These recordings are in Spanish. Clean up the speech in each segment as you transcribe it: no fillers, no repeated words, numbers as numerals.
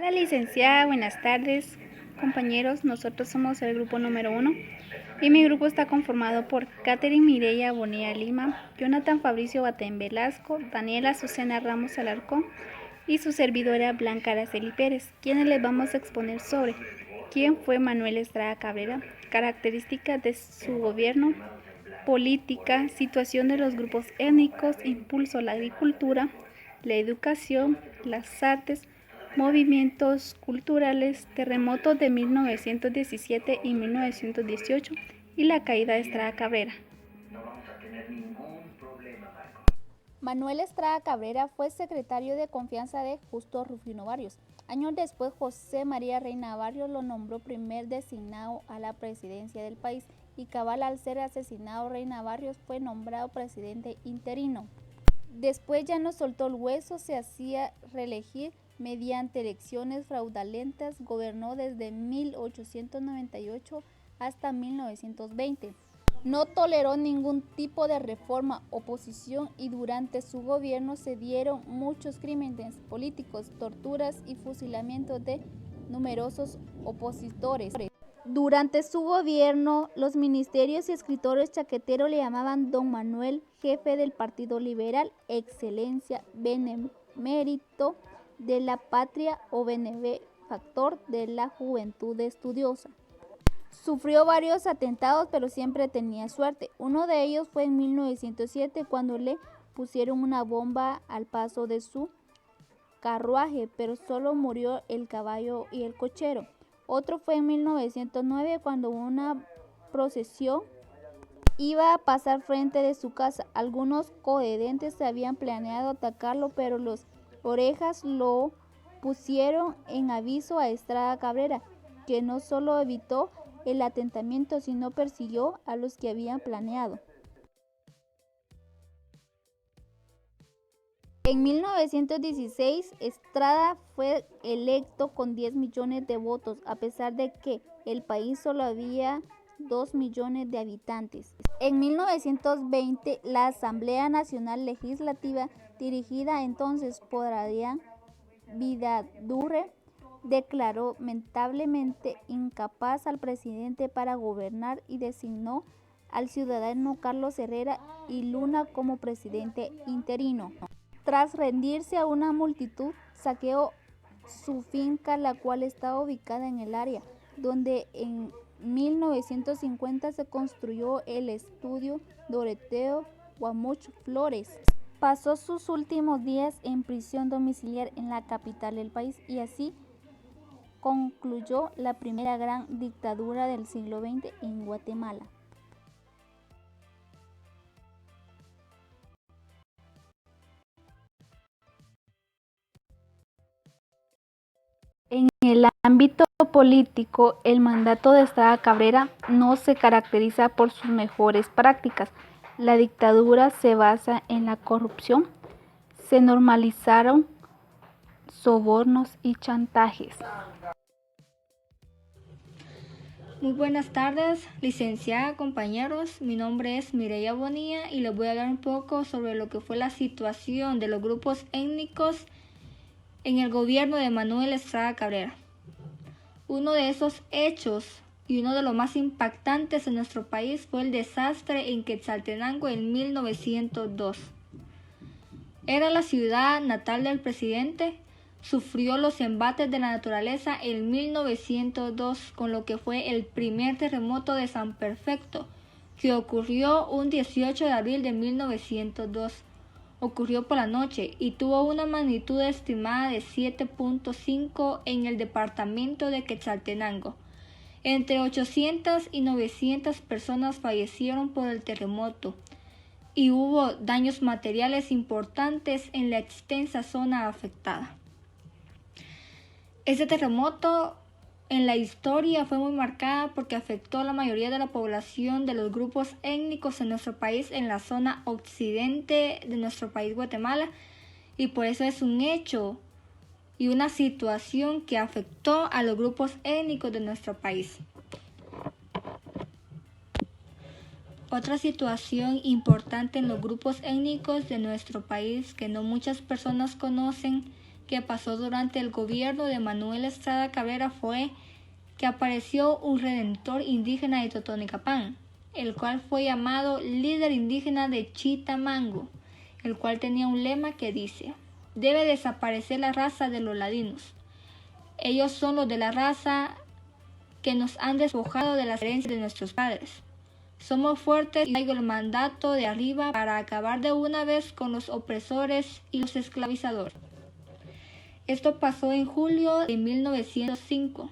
Hola licenciada, buenas tardes compañeros, nosotros somos el grupo número 1 y mi grupo está conformado por Catherine Mireya Bonilla Lima, Jonathan Fabricio Batén Velasco, Daniela Azucena Ramos Alarcón y su servidora Blanca Araceli Pérez, quienes les vamos a exponer sobre quién fue Manuel Estrada Cabrera, características de su gobierno, política, situación de los grupos étnicos, impulso a la agricultura, la educación, las artes, movimientos culturales, terremotos de 1917 y 1918 y la caída de Estrada Cabrera. Manuel Estrada Cabrera fue secretario de confianza de Justo Rufino Barrios. Años después, José María Reina Barrios lo nombró primer designado a la presidencia del país y cabal al ser asesinado Reina Barrios fue nombrado presidente interino. Después ya no soltó el hueso, se hacía reelegir mediante elecciones fraudulentas, gobernó desde 1898 hasta 1920. No toleró ningún tipo de reforma, oposición y durante su gobierno se dieron muchos crímenes políticos, torturas y fusilamientos de numerosos opositores. Durante su gobierno, los ministerios y escritores chaqueteros le llamaban Don Manuel, jefe del Partido Liberal, Excelencia, Benemérito de la Patria o benefactor de la Juventud Estudiosa. Sufrió varios atentados, pero siempre tenía suerte. Uno de ellos fue en 1907, cuando le pusieron una bomba al paso de su carruaje, pero solo murió el caballo y el cochero. Otro fue en 1909, cuando una procesión iba a pasar frente de su casa. Algunos cohedentes habían planeado atacarlo, pero los Orejas lo pusieron en aviso a Estrada Cabrera, que no solo evitó el atentamiento, sino persiguió a los que habían planeado. En 1916, Estrada fue electo con 10 millones de votos, a pesar de que el país solo había 2 millones de habitantes. En 1920, la Asamblea Nacional Legislativa, dirigida entonces por Adrián Vidaurre, declaró lamentablemente incapaz al presidente para gobernar y designó al ciudadano Carlos Herrera y Luna como presidente interino. Tras rendirse a una multitud, saqueó su finca, la cual estaba ubicada en el área donde en 1950 se construyó el estudio Doroteo Guamuch Flores. Pasó sus últimos días en prisión domiciliar en la capital del país y así concluyó la primera gran dictadura del siglo XX en Guatemala. En el ámbito político, el mandato de Estrada Cabrera no se caracteriza por sus mejores prácticas. La dictadura se basa en la corrupción, se normalizaron sobornos y chantajes. Muy buenas tardes, licenciada, compañeros. Mi nombre es Mireya Bonilla y les voy a hablar un poco sobre lo que fue la situación de los grupos étnicos en el gobierno de Manuel Estrada Cabrera. Uno de esos hechos y uno de los más impactantes en nuestro país fue el desastre en Quetzaltenango en 1902. Era la ciudad natal del presidente. Sufrió los embates de la naturaleza en 1902, con lo que fue el primer terremoto de San Perfecto, que ocurrió un 18 de abril de 1902. Ocurrió por la noche y tuvo una magnitud estimada de 7.5 en el departamento de Quetzaltenango. Entre 800 y 900 personas fallecieron por el terremoto y hubo daños materiales importantes en la extensa zona afectada. Este terremoto en la historia fue muy marcada porque afectó a la mayoría de la población de los grupos étnicos en nuestro país, en la zona occidente de nuestro país, Guatemala, y por eso es un hecho y una situación que afectó a los grupos étnicos de nuestro país. Otra situación importante en los grupos étnicos de nuestro país que no muchas personas conocen que pasó durante el gobierno de Manuel Estrada Cabrera fue que apareció un redentor indígena de Totonicapán, el cual fue llamado líder indígena de Chitamango, el cual tenía un lema que dice: debe desaparecer la raza de los ladinos. Ellos son los de la raza que nos han despojado de las herencias de nuestros padres. Somos fuertes y traigo el mandato de arriba para acabar de una vez con los opresores y los esclavizadores. Esto pasó en julio de 1905,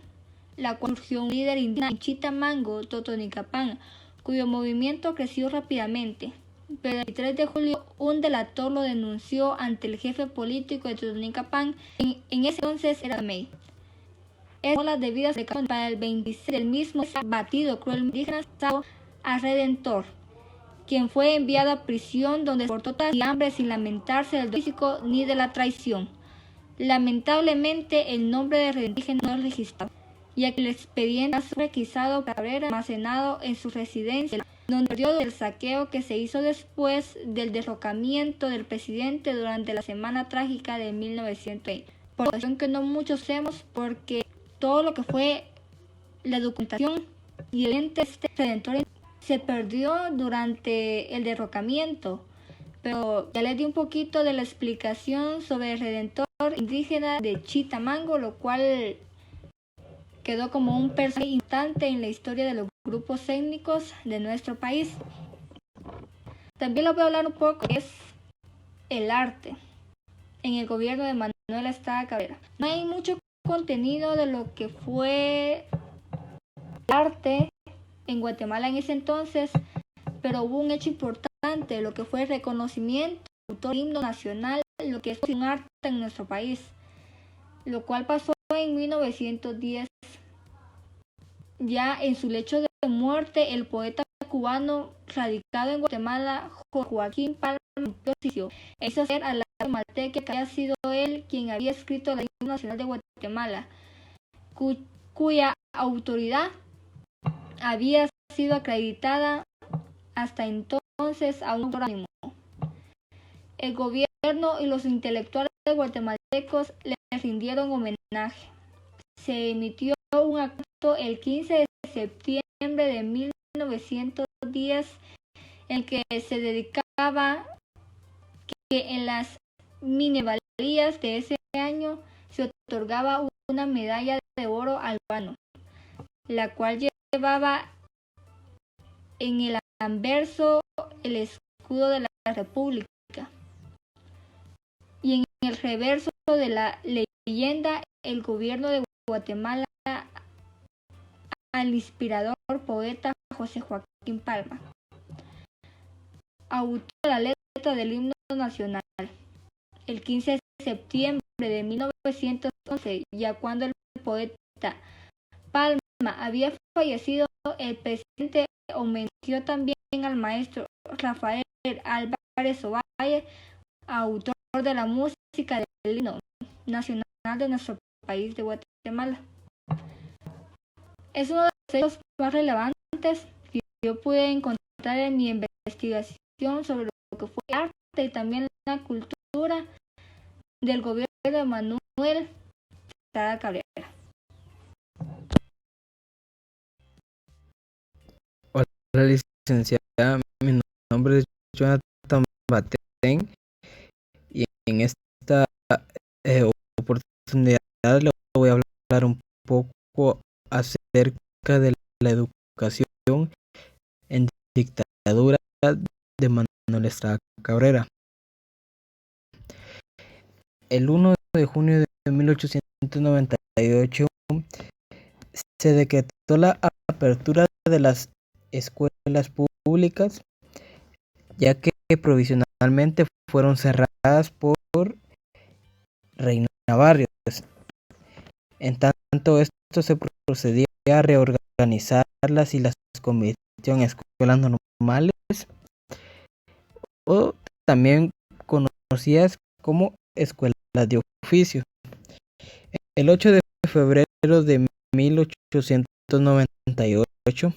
la cual surgió un líder indígena en Chitamango, Totonicapán, cuyo movimiento creció rápidamente. Pero el 3 de julio un delator lo denunció ante el jefe político de Totonicapán, en ese entonces era May. Tomó las debidas precauciones para el 26 del mismo día batido cruelmente indígena a Redentor, quien fue enviado a prisión donde soportó todas las hambre sin lamentarse del dolor físico ni de la traición. Lamentablemente el nombre de Redentor no es registrado, ya que el expediente fue requisado por Cabrera almacenado en su residencia, donde perdió el saqueo que se hizo después del derrocamiento del presidente durante la semana trágica de 1920. Por razón que no muchos sabemos, porque todo lo que fue la documentación y el ente redentor se perdió durante el derrocamiento. Pero ya les di un poquito de la explicación sobre el redentor indígena de Chitamango, lo cual quedó como un personaje importante en la historia de los grupos étnicos de nuestro país. También les voy a hablar un poco de el arte en el gobierno de Manuel Estrada Cabrera. No hay mucho contenido de lo que fue el arte en Guatemala en ese entonces, pero hubo un hecho importante, lo que fue el reconocimiento del himno nacional, lo que es un arte en nuestro país, lo cual pasó en 1910. Ya en su lecho de muerte, el poeta cubano radicado en Guatemala, Joaquín Palma, hizo hacer al guatemalteque que había sido él quien había escrito el himno nacional de Guatemala, cuya autoridad había sido acreditada hasta entonces a un autor anónimo. El gobierno y los intelectuales guatemaltecos le rindieron homenaje. Se emitió un acto el 15 de septiembre de 1910 en que se dedicaba que en las minusvalías de ese año se otorgaba una medalla de oro al cubano, la cual llevaba en el anverso el escudo de la República y en el reverso de la leyenda el gobierno de Guatemala al inspirador poeta José Joaquín Palma, autor de la letra del himno nacional. El 15 de septiembre de 1911, ya cuando el poeta Palma había fallecido, el presidente homenajeó también al maestro Rafael Álvarez Ovalle, autor de la música del himno nacional de nuestro país de Guatemala. Es uno de los hechos más relevantes que yo pude encontrar en mi investigación sobre lo que fue el arte y también la cultura del gobierno de Manuel Estrada Cabrera. Hola, licenciada, mi nombre es Jonathan Batén y en esta oportunidad le voy a hablar un poco acerca de la educación en dictadura de Manuel Estrada Cabrera. El 1 de junio de 1898 se decretó la apertura de las escuelas públicas, ya que provisionalmente fueron cerradas por Reina Barrios. En tanto, esto se procedía a reorganizarlas y las convirtió en escuelas normales, o también conocidas como escuelas de oficio. El 8 de febrero de 1898,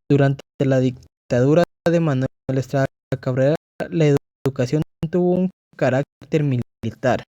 durante la dictadura de Manuel Estrada Cabrera, la educación tuvo un carácter militar militar.